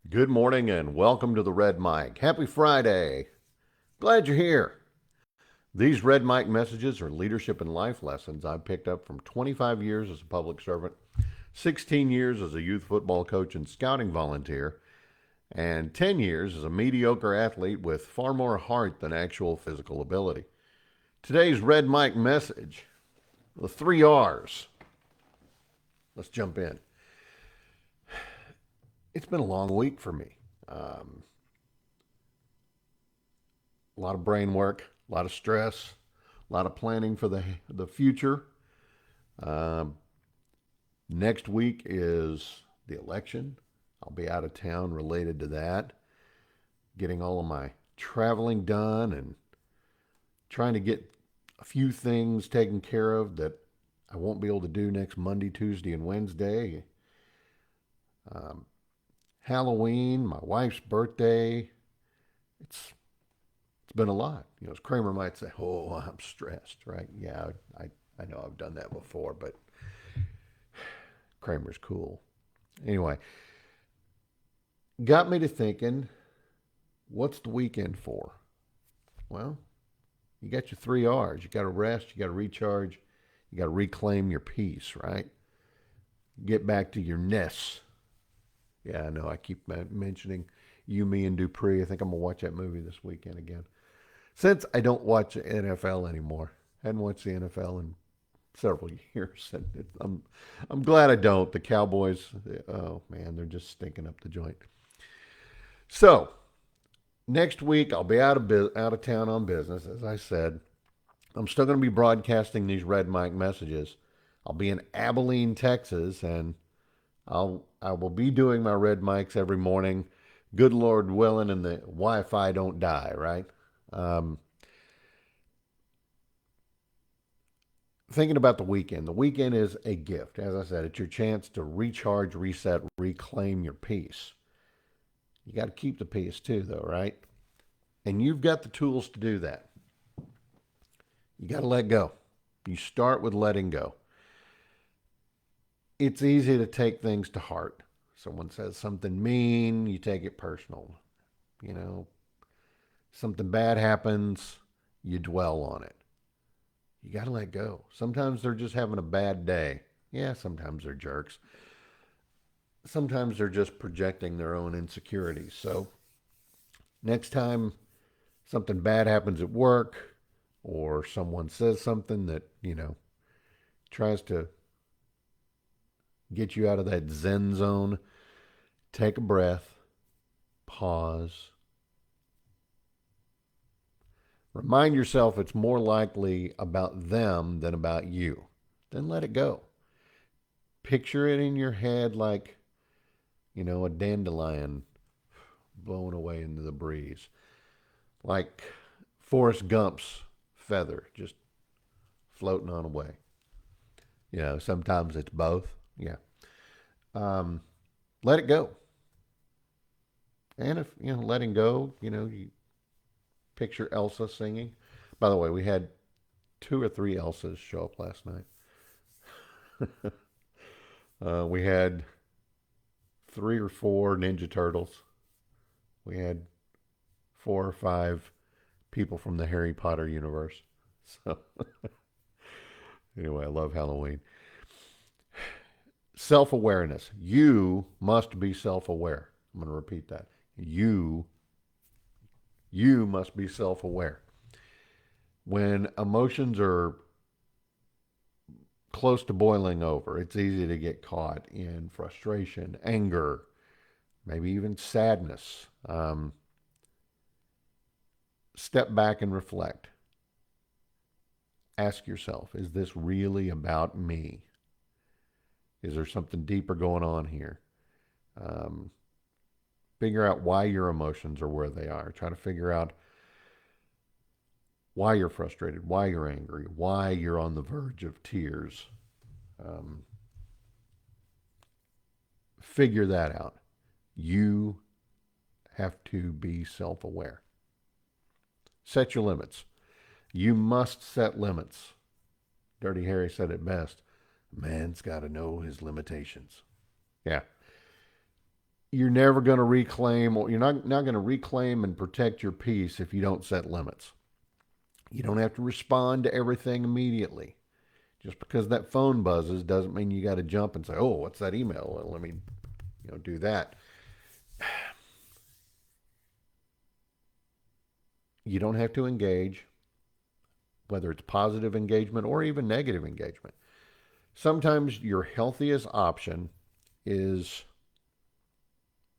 Good morning and welcome to the Red Mic. Happy Friday. Glad you're here. These Red Mic messages are leadership and life lessons I've picked up from 25 years as a public servant, 16 years as a youth football coach and scouting volunteer, and 10 years as a mediocre athlete with far more heart than actual physical ability. Today's Red Mic message, the three R's. Let's jump in. It's been a long week for me. A lot of brain work, a lot of stress, a lot of planning for the future. Um, Next week is the election. I'll be out of town related to that, getting all of my traveling done and trying to get a few things taken care of that I won't be able to do next Monday, Tuesday, and Wednesday. Um, Halloween, my wife's birthday. It's it's been a lot. As Kramer might say, "Oh, I'm stressed," right? Yeah, I know I've done that before, but Kramer's cool. Anyway, got me to thinking, what's the weekend for? Well, you got your three R's. You got to rest, you got to recharge, you got to reclaim your peace, right? Get back to your nest. Yeah, I know. I keep mentioning You, Me, and Dupree. I think I'm gonna watch that movie this weekend again. Since I don't watch the NFL anymore, I hadn't watched the NFL in several years, and I'm glad I don't. The Cowboys, oh man, they're just stinking up the joint. So next week I'll be out of town on business, as I said. I'm still going to be broadcasting these Red Mic messages. I'll be in Abilene, Texas, and I will be doing my Red Mics every morning. Good Lord willing, and the Wi-Fi don't die, right? Um, Thinking about the weekend. The weekend is a gift. As I said, it's your chance to recharge, reset, reclaim your peace. You got to keep the peace too, though, right? And you've got the tools to do that. You got to let go. You start with letting go. It's easy to take things to heart. Someone says something mean, you take it personal. You know, something bad happens, you dwell on it. You got to let go. Sometimes they're just having a bad day. Yeah, sometimes they're jerks. Sometimes they're just projecting their own insecurities. So, next time something bad happens at work or someone says something that, tries to get you out of that zen zone, take a breath, pause. Remind yourself it's more likely about them than about you. Then let it go. Picture it in your head like, a dandelion blowing away into the breeze. Like Forrest Gump's feather just floating on away. Sometimes it's both. Yeah. Um, Let it go. And if, letting go, you picture Elsa singing. By the way, we had two or three Elsas show up last night. We had three or four Ninja Turtles. We had four or five people from the Harry Potter universe. So, anyway, I love Halloween. Self awareness. You must be self aware. I'm going to repeat that. You must be self aware. When emotions are close to boiling over, it's easy to get caught in frustration, anger, maybe even sadness. Step back and reflect. Ask yourself, is this really about me? Is there something deeper going on here? Um, Figure out why your emotions are where they are. Try to figure out why you're frustrated, why you're angry, why you're on the verge of tears. Um, Figure that out. You have to be self aware. Set your limits. You must set limits. Dirty Harry said it best. Man's got to know his limitations. Yeah. You're never going to reclaim, or you're not going to reclaim and protect your peace if you don't set limits. You don't have to respond to everything immediately. Just because that phone buzzes doesn't mean you got to jump and say, "Oh, what's that email? Well, let me, do that." You don't have to engage, whether it's positive engagement or even negative engagement. Sometimes your healthiest option is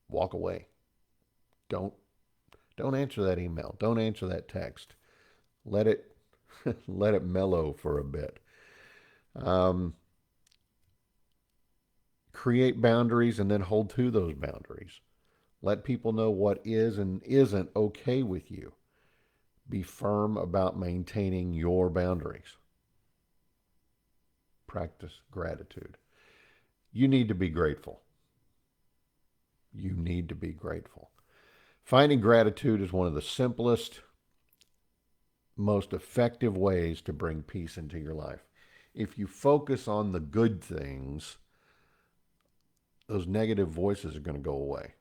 walk away. Don't don't answer that email. Don't answer that text. Let it let it mellow for a bit. Um, Create boundaries and then hold to those boundaries. Let people know what is and isn't okay with you. Be firm about maintaining your boundaries. Practice gratitude. You need to be grateful. You need to be grateful. Finding gratitude is one of the simplest, most effective ways to bring peace into your life. If you focus on the good things, those negative voices are going to go away.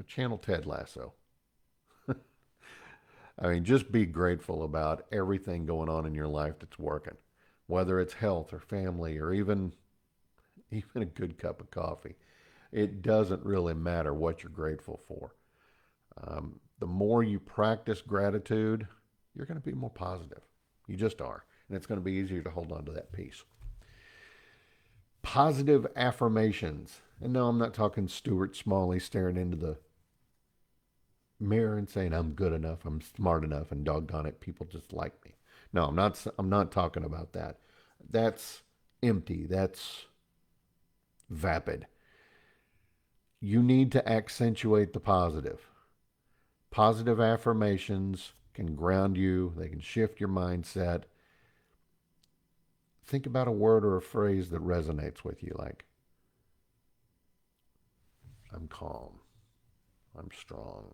Channel Ted Lasso. I mean, just be grateful about everything going on in your life that's working, whether it's health or family or even a good cup of coffee. It doesn't really matter what you're grateful for. The more you practice gratitude, you're going to be more positive. You just are. And it's going to be easier to hold on to that peace. Positive affirmations. And no, I'm not talking Stuart Smalley staring into the mirror and saying I'm good enough, I'm smart enough, and doggone it, people just like me. No, I'm not talking about that. That's empty. That's vapid. You need to accentuate the positive. Positive affirmations can ground you, they can shift your mindset. Think about a word or a phrase that resonates with you, like, I'm calm, I'm strong,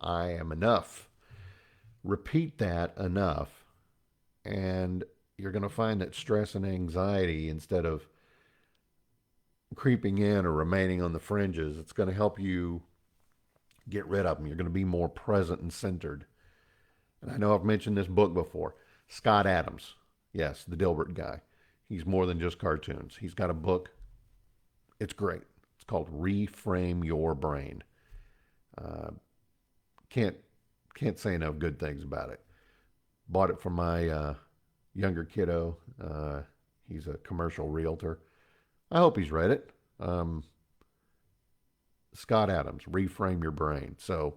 I am enough. Repeat that enough, and you're going to find that stress and anxiety, instead of creeping in or remaining on the fringes, it's going to help you get rid of them. You're going to be more present and centered. And I know I've mentioned this book before. Scott Adams. Yes, the Dilbert guy. He's more than just cartoons. He's got a book. It's great. It's called Reframe Your Brain. Uh, can't can't say enough good things about it. Bought it for my younger kiddo. He's a commercial realtor. I hope he's read it. Scott Adams, Reframe Your Brain. So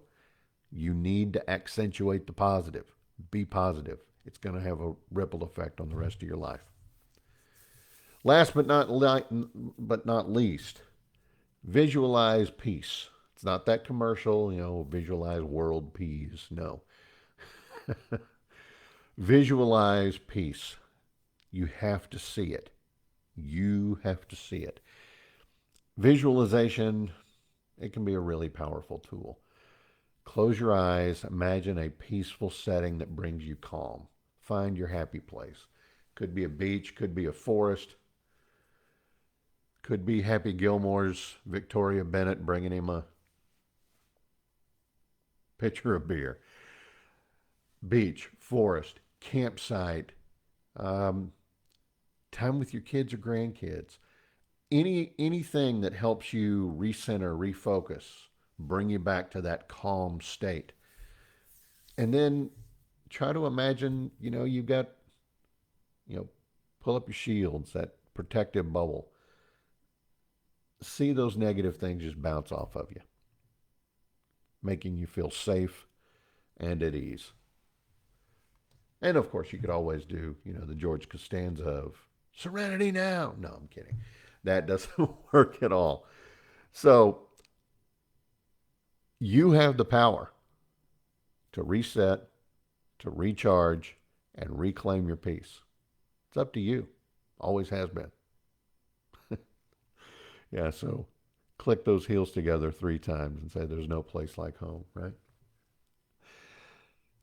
you need to accentuate the positive. Be positive. It's going to have a ripple effect on the rest of your life. Last but not least, visualize peace. It's not that commercial, visualize world peace. No. Visualize peace. You have to see it. You have to see it. Visualization, it can be a really powerful tool. Close your eyes, imagine a peaceful setting that brings you calm. Find your happy place. Could be a beach, could be a forest, could be Happy Gilmore's Victoria Bennett bringing him a pitcher of beer. Beach, forest, campsite, um, time with your kids or grandkids. Anything that helps you recenter, refocus, bring you back to that calm state. And then try to imagine, you've got, pull up your shields, that protective bubble. See those negative things just bounce off of you, making you feel safe and at ease. And of course, you could always do, the George Costanza of Serenity Now. No, I'm kidding. That doesn't work at all. So you have the power to reset, to recharge, and reclaim your peace. It's up to you. Always has been. Yeah, so click those heels together 3 times and say there's no place like home, right?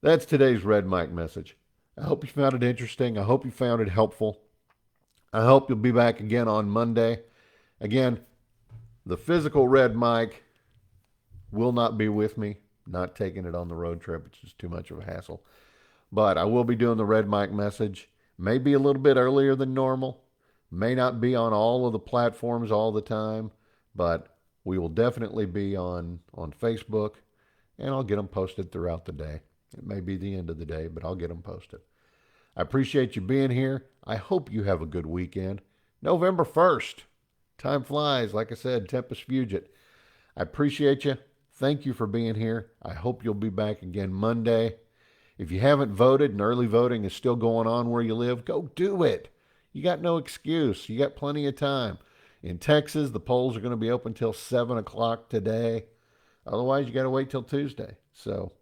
That's today's Red Mike message. I hope you found it interesting. I hope you found it helpful. I hope you'll be back again on Monday. Again, The physical red mic will not be with me. Not taking it on the road trip. It's just too much of a hassle. But I will be doing the red mic message. Maybe a little bit earlier than normal. May not be on all of the platforms all the time, but we will definitely be on Facebook, and I'll get them posted throughout the day. It may be the end of the day, but I'll get them posted. I appreciate you being here. I hope you have a good weekend. November 1st. Time flies. Like I said, Tempus Fugit. I appreciate you. Thank you for being here. I hope you'll be back again Monday. If you haven't voted and early voting is still going on where you live, go do it. You got no excuse. You got plenty of time. In Texas, the polls are going to be open till 7 o'clock today. Otherwise, you got to wait till Tuesday. So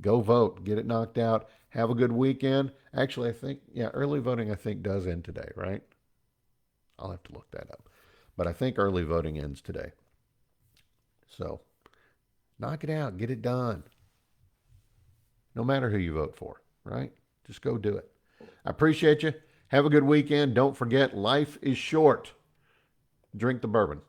go vote. Get it knocked out. Have a good weekend. Actually, I think, early voting I think does end today, right? I'll have to look that up. But I think early voting ends today. So knock it out. Get it done. No matter who you vote for, right? Just go do it. I appreciate you. Have a good weekend. Don't forget, life is short. Drink the bourbon.